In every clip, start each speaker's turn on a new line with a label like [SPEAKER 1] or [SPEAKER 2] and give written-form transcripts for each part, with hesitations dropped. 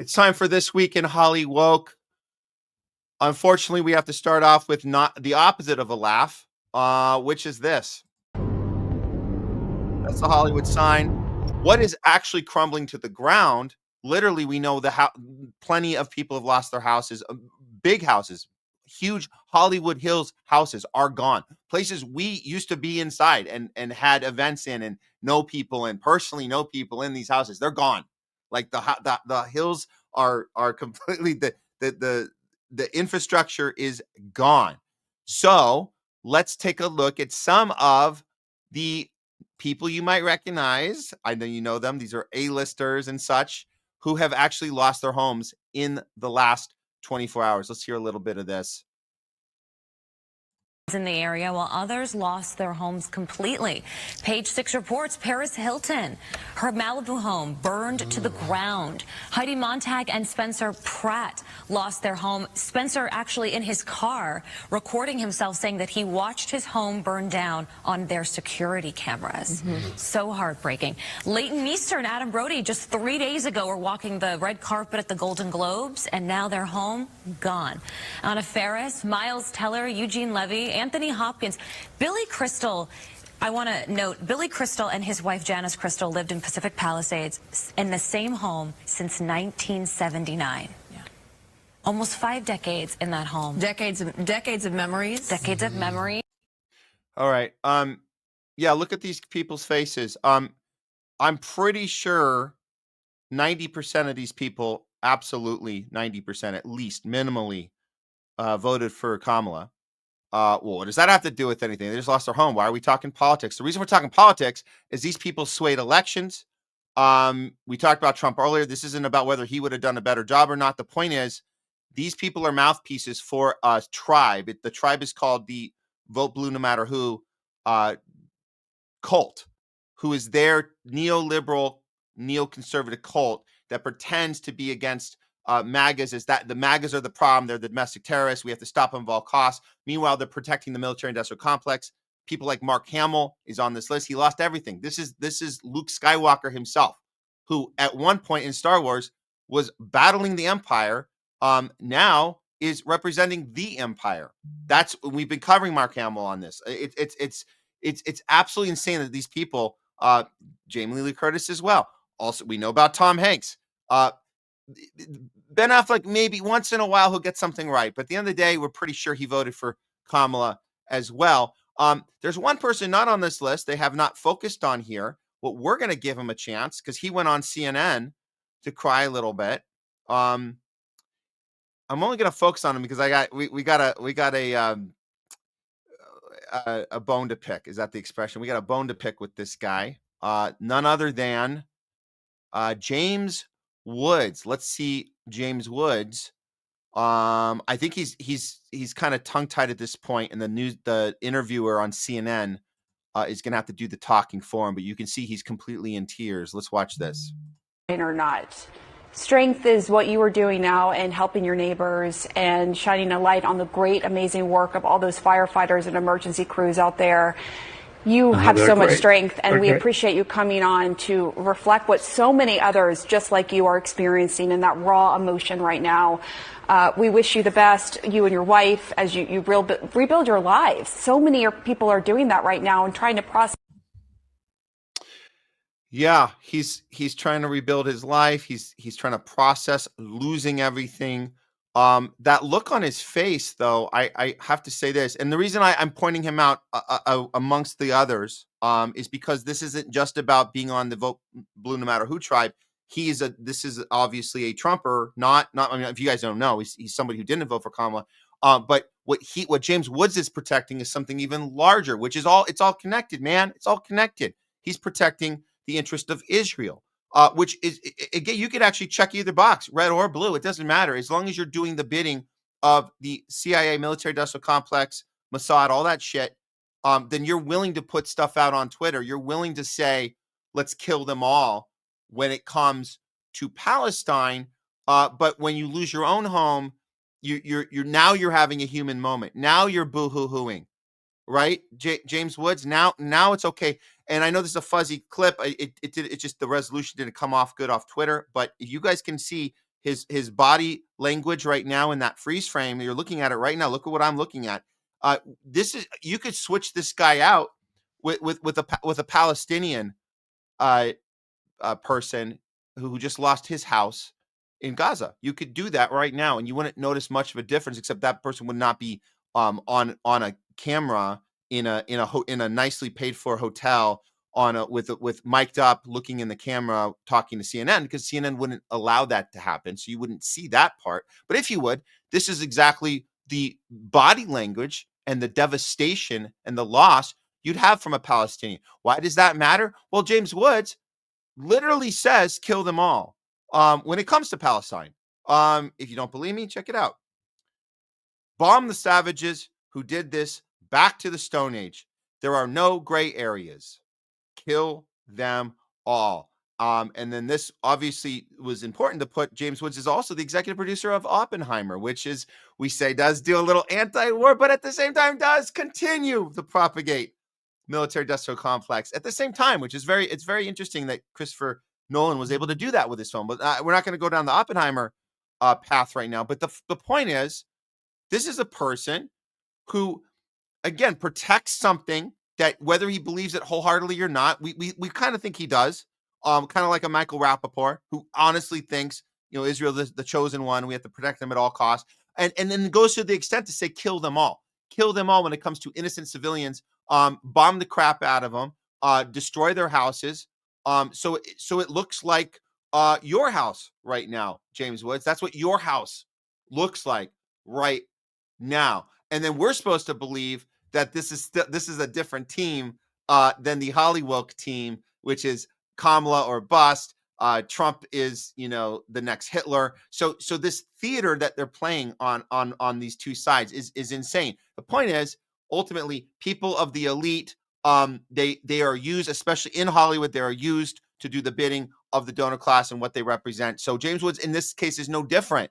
[SPEAKER 1] It's time for This Week in HOLLYWOKE. Unfortunately, we have to start off with not the opposite of a laugh, which is this. That's the Hollywood sign. What is actually crumbling to the ground? Literally, we know plenty of people have lost their houses, big houses, huge Hollywood Hills houses are gone. Places we used to be inside and had events in and know people and personally know people in these houses. They're gone. Like the hills are completely the infrastructure is gone. So let's take a look at some of the people you might recognize. I know you know them. These are A-listers and such who have actually lost their homes in the last 24 hours. Let's hear a little bit of this.
[SPEAKER 2] In the area, while others lost their homes completely. Page 6 reports Paris Hilton, her Malibu home burned to the ground. Heidi Montag and Spencer Pratt lost their home. Spencer actually in his car recording himself saying that he watched his home burn down on their security cameras. So heartbreaking. Leighton Meester and Adam Brody just 3 days ago were walking the red carpet at the Golden Globes, and now their home gone. Anna Faris, Miles Teller, Eugene Levy, Anthony Hopkins, Billy Crystal. I want to note, Billy Crystal and his wife Janice Crystal lived in Pacific Palisades in the same home since 1979. Yeah. Almost 5 decades in that home.
[SPEAKER 3] Decades of memories.
[SPEAKER 2] Decades of memory.
[SPEAKER 1] All right. Yeah, look at these people's faces. I'm pretty sure 90% of these people, absolutely 90% at least, minimally, voted for Kamala. Well, what does that have to do with anything? They just lost their home. Why are we talking politics? The reason we're talking politics is these people swayed elections. We talked about Trump earlier. This isn't about whether he would have done a better job or not. The point is, these people are mouthpieces for a tribe. The tribe is called the Vote Blue No Matter Who cult, who is their neoliberal, neoconservative cult that pretends to be against MAGAs. Is that the MAGAs are the problem? They're the domestic terrorists. We have to stop them at all costs. Meanwhile, they're protecting the military-industrial complex. People like Mark Hamill is on this list. He lost everything. This is Luke Skywalker himself, who at one point in Star Wars was battling the Empire. Now is representing the Empire. We've been covering Mark Hamill on this. It's absolutely insane that these people, Jamie Lee Curtis as well. Also, we know about Tom Hanks. Ben Affleck, maybe once in a while he'll get something right, but at the end of the day, we're pretty sure he voted for Kamala as well. There's one person not on this list they have not focused on here. Well, we're going to give him a chance because he went on CNN to cry a little bit. I'm only going to focus on him because we got a bone to pick. Is that the expression? We got a bone to pick with this guy. None other than James Woods. Let's see James Woods. I think he's kind of tongue-tied at this point, and the interviewer on CNN is going to have to do the talking for him, but you can see he's completely in tears. Let's watch this.
[SPEAKER 4] Or not. Strength is what you are doing now and helping your neighbors and shining a light on the great, amazing work of all those firefighters and emergency crews out there. You have so much strength, and we appreciate you coming on to reflect what so many others just like you are experiencing in that raw emotion right now. We wish you the best, you and your wife, as you rebuild your lives. So many people are doing that right now and trying to process.
[SPEAKER 1] Yeah, he's trying to rebuild his life. He's trying to process losing everything. That look on his face, though, I have to say this, and the reason I'm pointing him out amongst the others is because this isn't just about being on the Vote Blue No Matter Who tribe. This is obviously a Trumper, not. I mean, if you guys don't know, he's somebody who didn't vote for Kamala. But what James Woods is protecting is something even larger, which is it's all connected, man. It's all connected. He's protecting the interest of Israel. Which is, again, you could actually check either box, red or blue. It doesn't matter. As long as you're doing the bidding of the CIA, military-industrial complex, Mossad, all that shit, then you're willing to put stuff out on Twitter. You're willing to say, let's kill them all when it comes to Palestine. But when you lose your own home, you're having a human moment. Now you're boo-hoo-hooing. Right, James Woods. Now it's okay. And I know this is a fuzzy clip. It just the resolution didn't come off good off Twitter. But you guys can see his body language right now in that freeze frame. You're looking at it right now. Look at what I'm looking at. This is, you could switch this guy out with a Palestinian person who just lost his house in Gaza. You could do that right now, and you wouldn't notice much of a difference, except that person would not be on a camera in a nicely paid for hotel with mic'd up, looking in the camera, talking to CNN, because CNN wouldn't allow that to happen. So you wouldn't see that part. But if you would, this is exactly the body language and the devastation and the loss you'd have from a Palestinian. Why does that matter? Well, James Woods literally says, kill them all. When it comes to Palestine, if you don't believe me, check it out. Bomb the savages who did this back to the Stone Age. There are no gray areas. Kill them all. And then this obviously was important to put. James Woods is also the executive producer of Oppenheimer, which is, we say, does do a little anti-war, but at the same time does continue to propagate military industrial complex at the same time, which is it's very interesting that Christopher Nolan was able to do that with his film. But we're not going to go down the Oppenheimer path right now. But the point is, this is a person who, again, protects something that, whether he believes it wholeheartedly or not, we kind of think he does. Kind of like a Michael Rappaport, who honestly thinks, Israel is the chosen one. We have to protect them at all costs. And then goes to the extent to say, kill them all. Kill them all when it comes to innocent civilians. Bomb the crap out of them. Destroy their houses. So it looks like your house right now, James Woods. That's what your house looks like right now. And then we're supposed to believe that this is a different team than the HOLLYWOKE team, which is Kamala or bust. Trump is, the next Hitler. So this theater that they're playing on these two sides is insane. The point is, ultimately, people of the elite, they are used, especially in Hollywood, they are used to do the bidding of the donor class and what they represent. So James Woods, in this case, is no different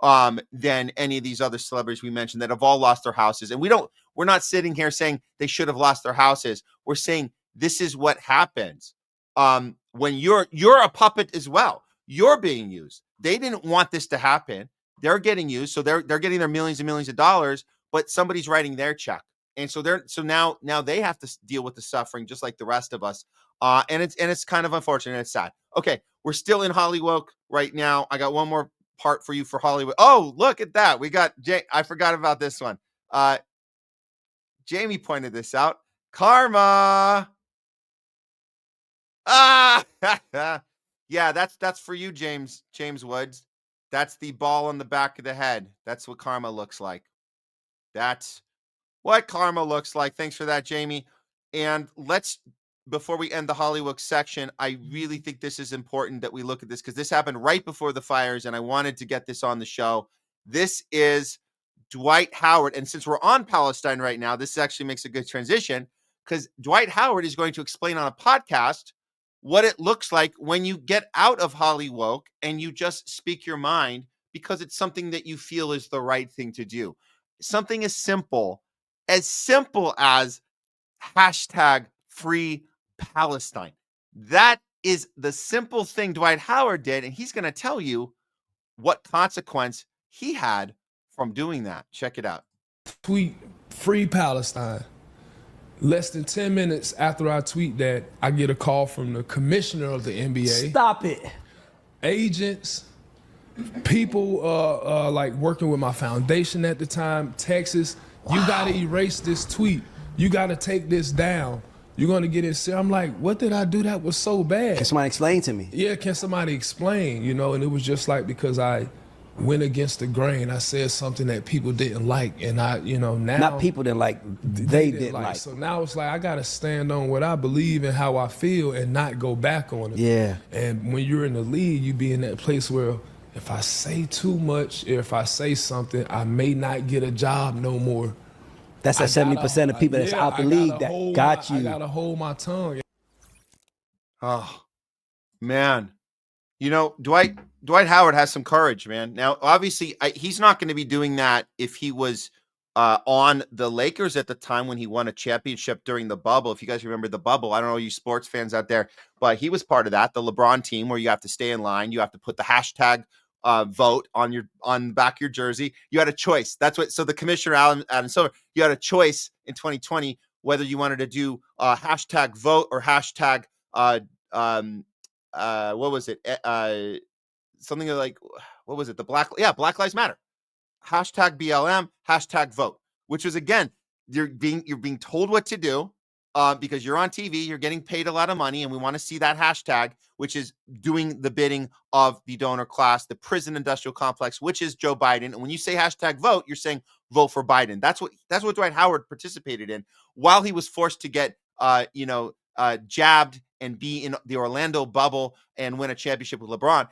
[SPEAKER 1] than any of these other celebrities we mentioned that have all lost their houses. And we're not sitting here saying they should have lost their houses. We're saying this is what happens when you're a puppet as well. You're being used. They didn't want this to happen. They're getting used, so they're getting their millions and millions of dollars, but somebody's writing their check, and so now they have to deal with the suffering just like the rest of us. And it's kind of unfortunate. It's sad. Okay, we're still in HOLLYWOKE right now. I got one more part for you for Hollywood. Oh, look at that. We got I forgot about this one. Jamie pointed this out. Karma. Yeah, that's for you, James Woods. That's the ball on the back of the head. That's what karma looks like. That's what karma looks like. Thanks for that, Jamie. And before we end the HOLLYWOKE section, I really think this is important that we look at this, because this happened right before the fires, and I wanted to get this on the show. This is Dwight Howard. And since we're on Palestine right now, this actually makes a good transition, because Dwight Howard is going to explain on a podcast what it looks like when you get out of HOLLYWOKE and you just speak your mind because it's something that you feel is the right thing to do. Something as simple as hashtag free Palestine. That is the simple thing Dwight Howard did, and he's going to tell you what consequence he had from doing that. Check it out.
[SPEAKER 5] Tweet free Palestine. Less than 10 minutes after I tweet that, I get a call from the commissioner of the NBA.
[SPEAKER 6] Stop it.
[SPEAKER 5] Agents, people like working with my foundation at the time, Texas, you gotta erase this tweet. You gotta take this down. You're gonna get it. I'm like, what did I do that was so bad?
[SPEAKER 6] Can somebody explain to me?
[SPEAKER 5] Yeah, can somebody explain? And it was just like, because I went against the grain. I said something that people didn't like, and now
[SPEAKER 6] not people didn't like, they didn't like.
[SPEAKER 5] So now it's like I gotta stand on what I believe and how I feel and not go back on it.
[SPEAKER 6] Yeah.
[SPEAKER 5] And when you're in the league, you be in that place where if I say too much, if I say something, I may not get a job no more.
[SPEAKER 6] That's that 70% of people that's out the league that got you.
[SPEAKER 5] I gotta hold my tongue.
[SPEAKER 1] Oh, man. Dwight Howard has some courage, man. Now, obviously, he's not going to be doing that if he was on the Lakers at the time when he won a championship during the bubble. If you guys remember the bubble, I don't know you sports fans out there, but he was part of that, the LeBron team, where you have to stay in line. You have to put the hashtag vote on the back of your jersey. You had a choice. That's what. So the commissioner Adam Silver, you had a choice in 2020 whether you wanted to do hashtag vote or hashtag what was it? Something like, what was it? Black Lives Matter. Hashtag BLM, hashtag vote, which was, again, you're being told what to do because you're on TV, you're getting paid a lot of money, and we want to see that hashtag, which is doing the bidding of the donor class, the prison industrial complex, which is Joe Biden. And when you say hashtag vote, you're saying vote for Biden. That's what Dwight Howard participated in while he was forced to get jabbed and be in the Orlando bubble and win a championship with LeBron.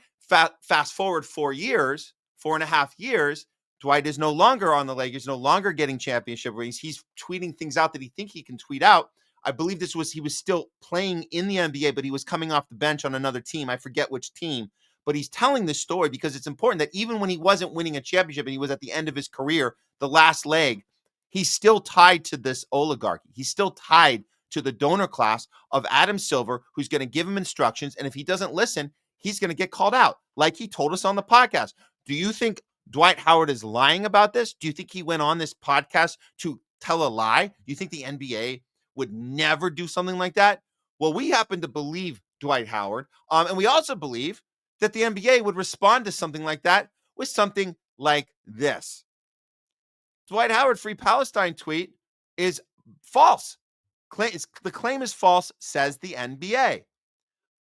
[SPEAKER 1] Fast forward 4.5 years, Dwight is no longer on the Lakers, no longer getting championship rings. He's tweeting things out that he think he can tweet out. I believe he was still playing in the NBA, but he was coming off the bench on another team. I forget which team, but he's telling this story because it's important that even when he wasn't winning a championship and he was at the end of his career, the last leg, he's still tied to this oligarchy. He's still tied to the donor class of Adam Silver, who's going to give him instructions. And if he doesn't listen, he's going to get called out, like he told us on the podcast. Do you think Dwight Howard is lying about this? Do you think he went on this podcast to tell a lie? Do you think the NBA would never do something like that? Well, we happen to believe Dwight Howard. And we also believe that the NBA would respond to something like that with something like this. Dwight Howard Free Palestine tweet is false. The claim is false, says the NBA.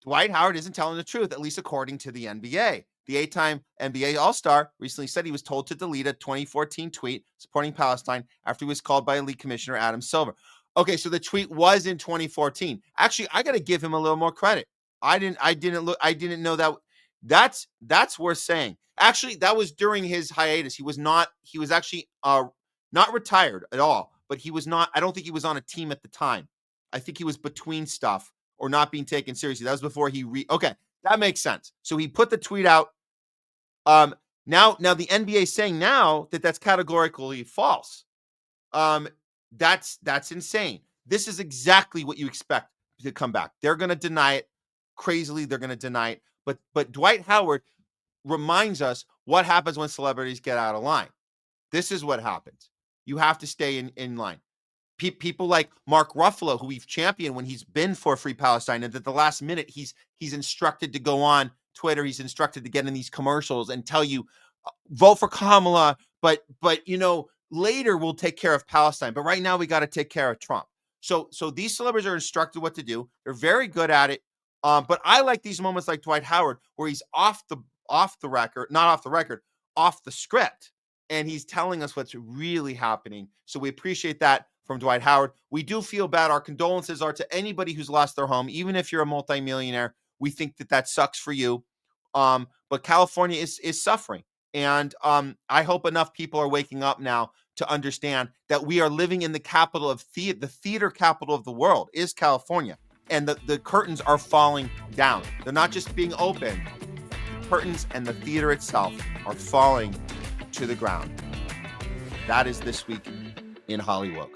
[SPEAKER 1] Dwight Howard isn't telling the truth, at least according to the NBA. The 8-time NBA All-Star recently said he was told to delete a 2014 tweet supporting Palestine after he was called by League Commissioner Adam Silver. Okay, so the tweet was in 2014. Actually, I got to give him a little more credit. I didn't know that. That's worth saying. Actually, that was during his hiatus. He was actually not retired at all, but he was not. I don't think he was on a team at the time. I think he was between stuff or not being taken seriously. That was before okay, that makes sense. So he put the tweet out. Now the NBA is saying now that that's categorically false. That's insane. This is exactly what you expect to come back. They're going to deny it crazily. They're going to deny it. But Dwight Howard reminds us what happens when celebrities get out of line. This is what happens. You have to stay in line. People like Mark Ruffalo, who we've championed when he's been for Free Palestine, and at the last minute he's instructed to go on Twitter. He's instructed to get in these commercials and tell you, vote for Kamala, but later we'll take care of Palestine. But right now we got to take care of Trump. So these celebrities are instructed what to do. They're very good at it. But I like these moments like Dwight Howard, where he's off the script, and he's telling us what's really happening. So we appreciate that from Dwight Howard. We do feel bad. Our condolences are to anybody who's lost their home, even if you're a multimillionaire. We think that sucks for you. But California is suffering. And I hope enough people are waking up now to understand that we are living in the capital of the theater capital of the world is California. And the curtains are falling down. They're not just being opened. The curtains and the theater itself are falling to the ground. That is this week in HOLLYWOKE.